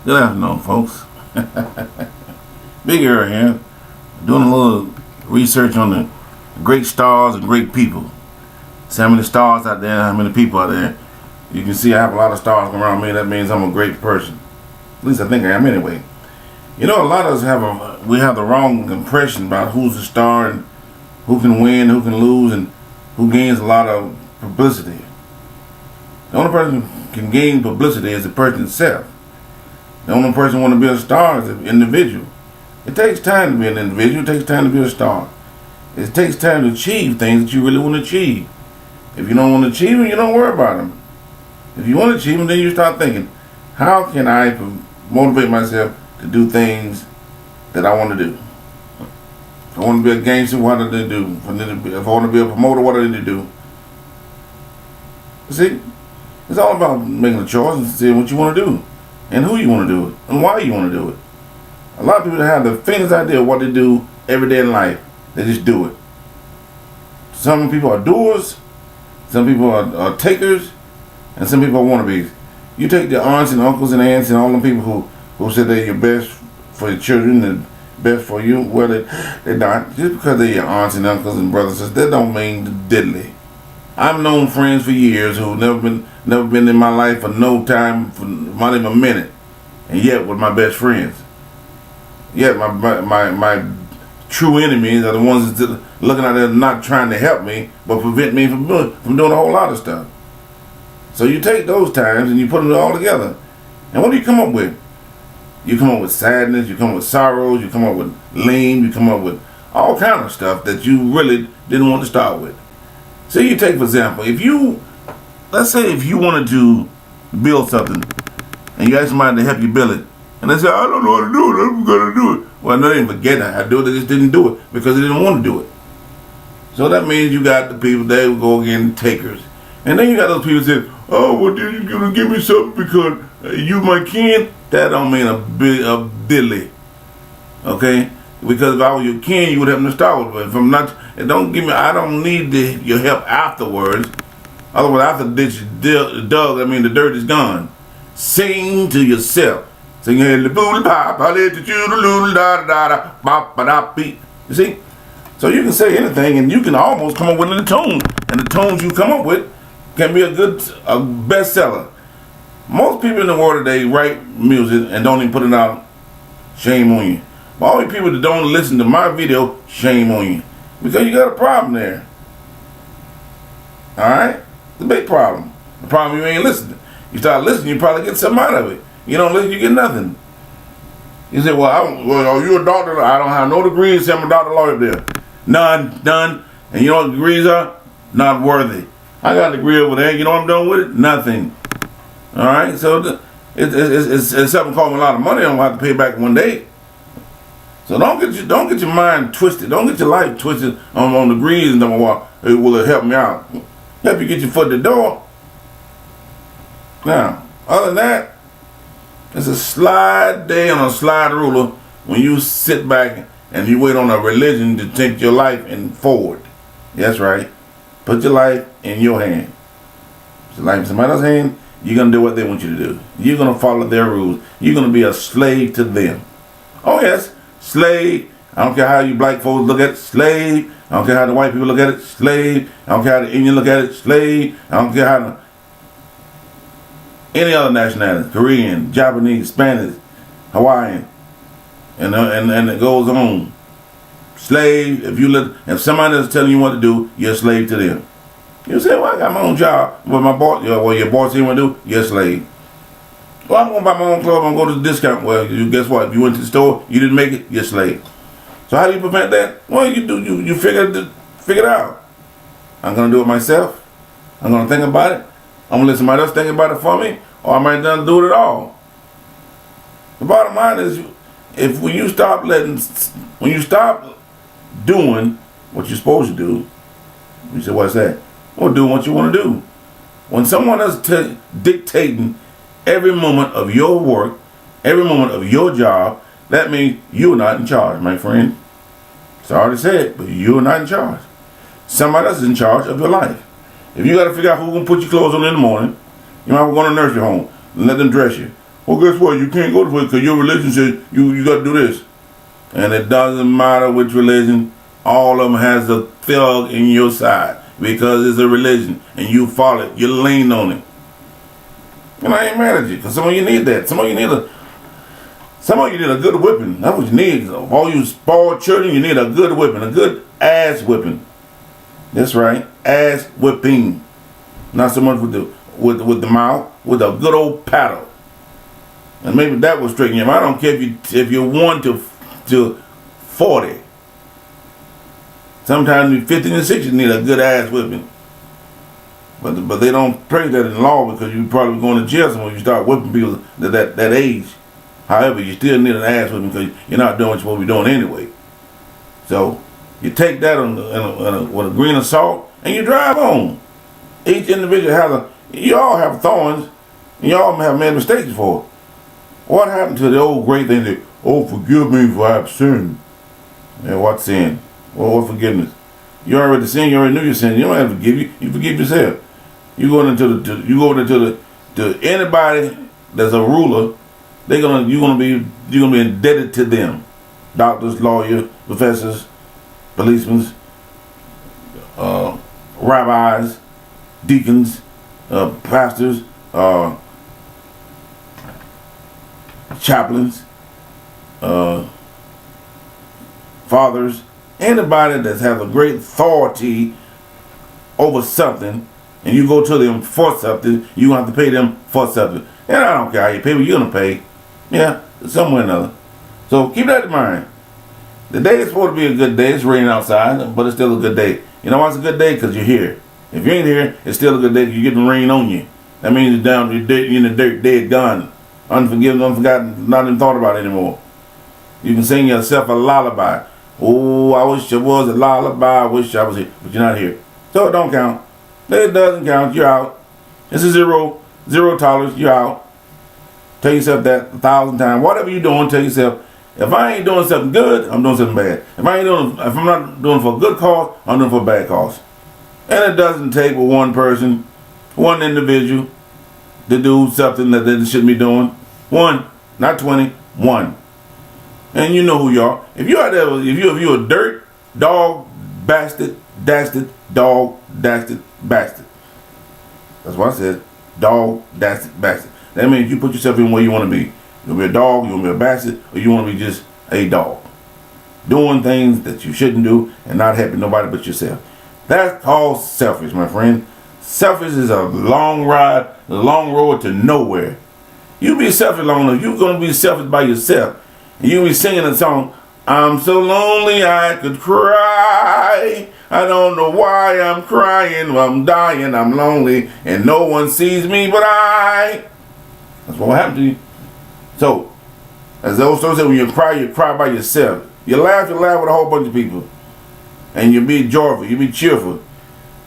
Good afternoon, folks. Big Earl here, doing a little research on the great stars and great people. See how many stars out there, how many people out there. You can see I have a lot of stars around me. That means I'm a great person. At least I think I am anyway. You know, a lot of us have the wrong impression about who's a star and who can win, who can lose, and who gains a lot of publicity. The only person who can gain publicity is the person itself. The only person who want to be a star is an individual. It takes time to be an individual. It takes time to be a star. It takes time to achieve things that you really want to achieve. If you don't want to achieve them, you don't worry about them. If you want to achieve them, then you start thinking, how can I motivate myself to do things that I want to do? If I want to be a gangster, what do I do? If I want to be a promoter, what do I need to do? See, it's all about making a choice and seeing what you want to do, and who you want to do it, and why you want to do it. A lot of people have the faintest idea of what they do every day in life. They just do it. Some people are doers, some people are takers, and some people are wannabes. You take the aunts and uncles and aunts and all the people who say they're your best for your children and best for you. Well, they're not. Just because they're your aunts and uncles and brothers and sisters, that don't mean diddly. I've known friends for years who never been in my life for no time, for not even a minute, and yet were my best friends. Yet my true enemies are the ones that looking out there not trying to help me, but prevent me from doing a whole lot of stuff. So you take those times and you put them all together, and what do you come up with? You come up with sadness, you come up with sorrows, you come up with lean, you come up with all kind of stuff that you really didn't want to start with. So you take, for example, let's say if you wanted to build something and you ask somebody to help you build it, and they say, I don't know how to do it, I'm going to do it. Well, no, they didn't forget how to do it, they just didn't do it because they didn't want to do it. So that means you got the people, they will go again, takers. And then you got those people that say, oh, well, you're going to give me something because you my kin. That don't mean a diddly. Okay? Because if I were your kin, you would have to start with. If I'm not, I don't need your help afterwards. Otherwise, after the ditch is dug, I mean the dirt is gone. Sing to yourself. Sing the boodle pop, I let the doodle da da da bop ba da beat. You see? So you can say anything and you can almost come up with a tone. And the tones you come up with can be a bestseller. Most people in the world today write music and don't even put it out. Shame on you. But all the people that don't listen to my video, shame on you. Because you got a problem there. Alright? It's a big problem. The problem you ain't listening. You start listening, you probably get something out of it. You don't listen, you get nothing. You say, well, are you a doctor? I don't have no degrees, I'm a doctor lawyer there. None. And you know what degrees are? Not worthy. I got a degree over there, you know what I'm doing with it? Nothing. Alright? So it's something costing a lot of money I'm gonna have to pay back one day. So don't get your mind twisted. Don't get your life twisted on degrees and will it help me out? Help you get your foot in the door. Now, other than that, it's a slide day on a slide ruler when you sit back and you wait on a religion to take your life and forward. That's right. Put your life in your hand. Put your life in somebody else's hand, you're going to do what they want you to do. You're going to follow their rules. You're going to be a slave to them. Oh yes, slave. I don't care how you black folks look at it, slave. I don't care how the white people look at it, slave. I don't care how the Indian look at it, slave. I don't care how any other nationality, Korean, Japanese, Spanish, Hawaiian, and it goes on. Slave. If somebody else is telling you what to do, you're a slave to them. You say, well, I got my own job. But my boss, your boss saying what to do, you're a slave. Well, I'm going to buy my own clothes, I'm going to go to the discount. Well, guess what? If you went to the store, you didn't make it, you're a slave. So how do you prevent that? Well, you figure it out. I'm going to do it myself. I'm going to think about it. I'm going to let somebody else think about it for me, or I might not do it at all. The bottom line is, when you stop doing what you're supposed to do, you say, what's that? Well, doing what you want to do. When someone else dictating every moment of your work, every moment of your job, that means you're not in charge, my friend. Sorry to say it, but you're not in charge. Somebody else is in charge of your life. If you got to figure out who's going to put your clothes on in the morning, you might want to go to a nursery home and let them dress you. Well, guess what? You can't go to place because your religion says you got to do this. And it doesn't matter which religion. All of them has a thug in your side because it's a religion and you follow it. You lean on it. And I ain't mad at you because some of you need that. Some of you need a good whipping. That's what you need. All you spoiled children, you need a good whipping, a good ass whipping. That's right, ass whipping. Not so much with the mouth, with a good old paddle. And maybe that will straighten you up. I don't care if you're 1 to 40. Sometimes you're 50 and 60, you need a good ass whipping. But they don't praise that in law because you're probably going to jail somewhere when you start whipping people that age. However, you still need an ass whipping because you're not doing what you're supposed to be doing anyway. So you take that with a grain of salt and you drive on. Each individual you all have thorns and you all have made mistakes before. What happened to the old great thing that, oh, forgive me for I have sinned? And what sin? Well, what forgiveness? You already sinned. You already knew your sin. You don't have to forgive you. You forgive yourself. You go into anybody that's a ruler. You're gonna be indebted to them. Doctors, lawyers, professors, policemen, rabbis, deacons, pastors, chaplains, fathers, anybody that has a great authority over something, and you go to them for something, you have to pay them for something. And I don't care how you pay, but you're going to pay. Yeah, somewhere or another. So keep that in mind. The day is supposed to be a good day. It's raining outside, but it's still a good day. You know why it's a good day? Because you're here. If you ain't here, it's still a good day because you're getting rain on you. That means you're in the dirt, dead, gone. Unforgiven, unforgotten, not even thought about anymore. You can sing yourself a lullaby. Oh, I wish I was a lullaby. I wish I was here. But you're not here. So it don't count. It doesn't count. You're out. It's a zero tolerance. You're out. Tell yourself that 1,000 times. Whatever you're doing, tell yourself, if I ain't doing something good, I'm doing something bad. If I'm not doing it for a good cause, I'm doing it for a bad cause. And it doesn't take one person, one individual, to do something that they shouldn't be doing. One, not 20, one. And you know who you are. If you're a dirt, dog, bastard, dastard, dog, dastard, bastard. That's what I said. Dog, dastard, bastard. That means you put yourself in where you want to be. You want to be a dog, you want to be a bastard, or you want to be just a dog. Doing things that you shouldn't do and not helping nobody but yourself. That's called selfish, my friend. Selfish is a long ride, a long road to nowhere. You be selfish long enough, you're going to be selfish by yourself. And you'll be singing a song, I'm so lonely I could cry. I don't know why I'm crying. I'm dying, I'm lonely, and no one sees me but I. That's what will happen to you. So, as the old story said, when you cry by yourself. You laugh with a whole bunch of people. And you be joyful, you be cheerful.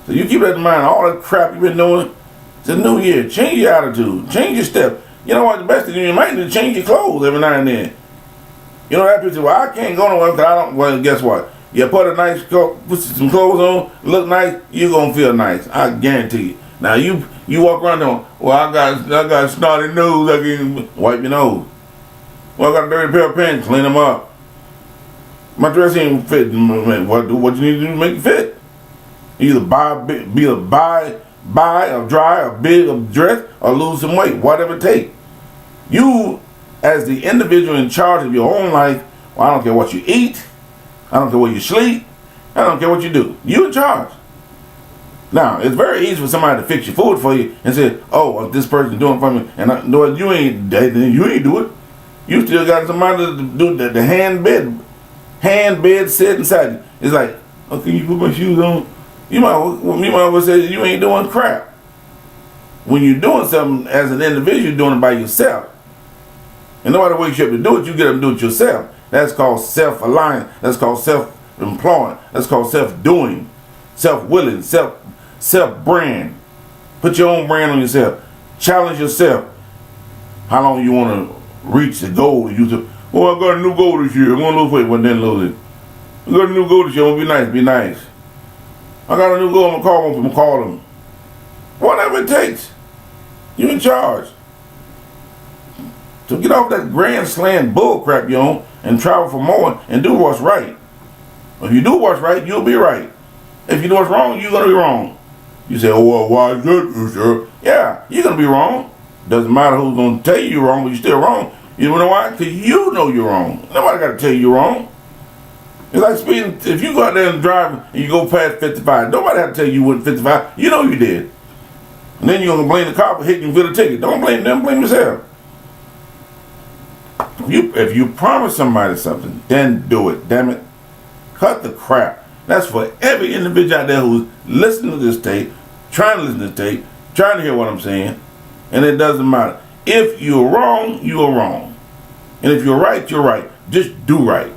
So you keep that in mind, all that crap you've been doing. It's a new year. Change your attitude. Change your step. You know what? The best thing you might need to change your clothes every now and then. You know that people say, well, I can't go nowhere because I don't. Well, guess what? You put some clothes on, look nice, you're gonna feel nice. I guarantee you. Now you walk around going, well, I got a snotty nose. I can wipe your nose. Well, I got a dirty pair of pants. Clean them up. My dress ain't fitting. What you need to do to make it fit? Either buy or dry a big dress or lose some weight, whatever it takes. You, as the individual in charge of your own life, well, I don't care what you eat, I don't care where you sleep, I don't care what you do. You in charge. Now, it's very easy for somebody to fix your food for you and say, oh, well, this person's doing it for me, and you ain't do it. You still got somebody to do the hand bed sit inside you. It's like, okay, you put my shoes on. You might well say you ain't doing crap. When you're doing something as an individual, you're doing it by yourself. And nobody wakes you up to do it, you get up and do it yourself. That's called self-aligned. That's called self-employing. That's called self-doing, self-willing, self-brand. Put your own brand on yourself. Challenge yourself. How long you want to reach the goal? You say, oh, I got a new goal this year. I'm going to lose weight, but then lose it. I got a new goal this year. I'm going to be nice. I got a new goal. I'm going to call them. Whatever it takes. You in charge. So get off that grand slam bull crap you on and travel for more and do what's right. If you do what's right, you'll be right. If you do what's wrong, you're gonna be wrong. You say, oh well, why is that, sir? Yeah, you're gonna be wrong. Doesn't matter who's gonna tell you you're wrong, but you're still wrong. You know why? Because you know you're wrong. Nobody got to tell you you're wrong. It's like speeding. If you go out there and drive and you go past 55, nobody have to tell you you went 55. You know you did. And then you're going to blame the cop for hitting you with a ticket. Don't blame them, blame yourself. If you promise somebody something, then do it. Damn it. Cut the crap. That's for every individual out there who's listening to this tape, trying to listen to this tape, trying to hear what I'm saying. And it doesn't matter. If you're wrong, you are wrong. And if you're right, you're right. Just do right.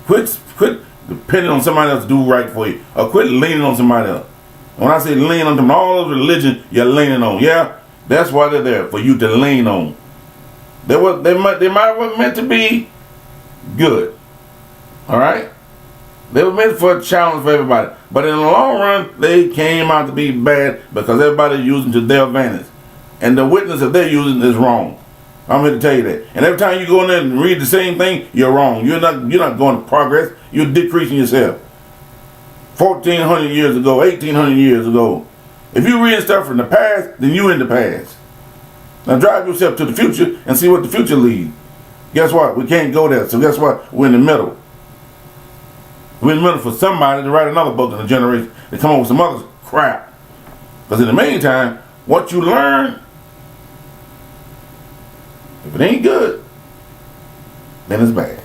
Quit depending on somebody else to do right for you. Or quit leaning on somebody else. When I say lean on them, all of religion you're leaning on. Yeah, that's why they're there, for you to lean on. They might have meant to be good. Alright? They were meant for a challenge for everybody. But in the long run, they came out to be bad because everybody used them to their advantage. And the witness that they're using is wrong. I'm here to tell you that. And every time you go in there and read the same thing, you're wrong. You're not going to progress. You're decreasing yourself. 1,400 years ago, 1,800 years ago. If you read stuff from the past, then you in the past. Now drive yourself to the future and see what the future leads. Guess what? We can't go there. So guess what? We're in the middle. We're in the middle for somebody to write another book in a generation to come up with some other crap. Because in the meantime, what you learn, if it ain't good, then it's bad.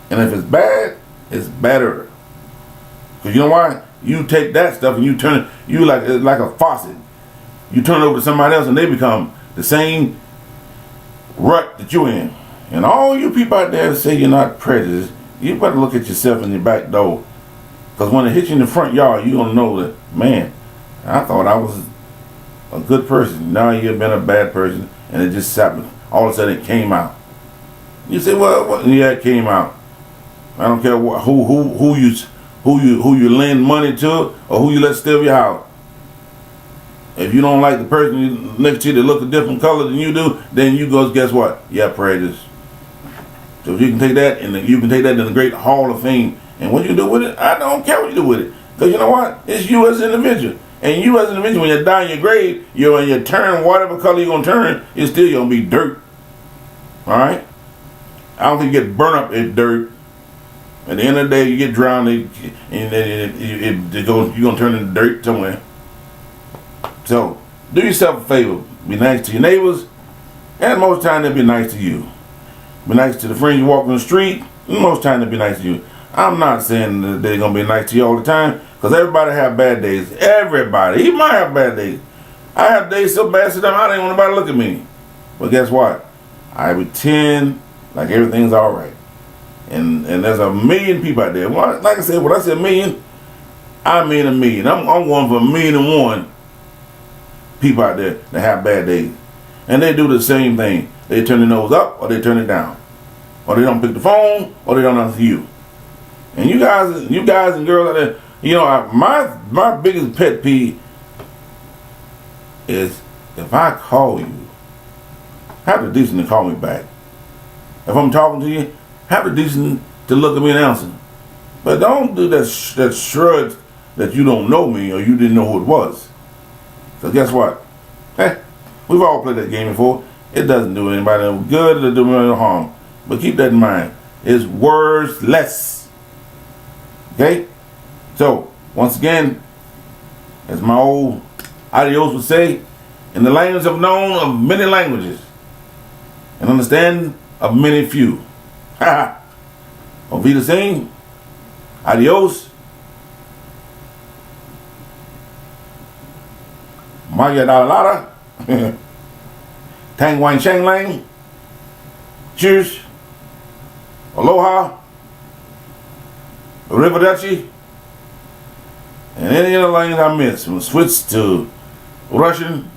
And if it's bad, it's better. Because you know why? You take that stuff and you turn it, it's like a faucet. You turn it over to somebody else and they become the same rut that you're in. And all you people out there that say you're not prejudiced, you better look at yourself in your back door. Because when it hits you in the front yard, you're going to know that, man, I thought I was a good person. Now you've been a bad person. And it just happened. All of a sudden it came out. You say, well, yeah, it came out. I don't care who you lend money to or who you let steal your house. If you don't like the person next to you that look a different color than you do, then you go, guess what? Yeah, prejudice. So if you can take that and you can take that to the great hall of fame, and what you do with it, I don't care what you do with it. Because you know what? It's you as an individual. And you as an individual, when you die in your grave, when you turn whatever color you're going to turn, it's still going to be dirt. Alright? I don't think you get burnt up in dirt. At the end of the day, you get drowned and you're going to turn into dirt somewhere. So, do yourself a favor. Be nice to your neighbors. And most of the time, they'll be nice to you. Be nice to the friends you walk on the street. And most of the time, they'll be nice to you. I'm not saying that they're going to be nice to you all the time. Because everybody have bad days. Everybody. Even I have bad days. I have days so bad that I don't want nobody to look at me. But guess what? I pretend like everything's alright. And there's a million people out there. Well, like I said, when I said million, I mean a million. I'm going for 1,000,001 people out there that have bad days. And they do the same thing. They turn their nose up or they turn it down. Or they don't pick the phone or they don't answer you. And you guys and girls out there, you know, my biggest pet peeve is if I call you, have the decency to call me back. If I'm talking to you, have the decency to look at me and answer. But don't do that shrug that you don't know me or you didn't know who it was. Because guess what? We've all played that game before. It doesn't do anybody no good or do anybody no harm. But keep that in mind. It's worthless. Okay? So, once again, as my old adios would say, in the language of known of many languages, and understand of many few. Ha ha. Auf Wiedersehen. Adios. Maya Dalalada. Tang Wang Shang Lang. Cheers. Aloha. Arrivederci. And any other language I miss. We'll switch to Russian.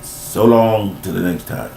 So long till the next time.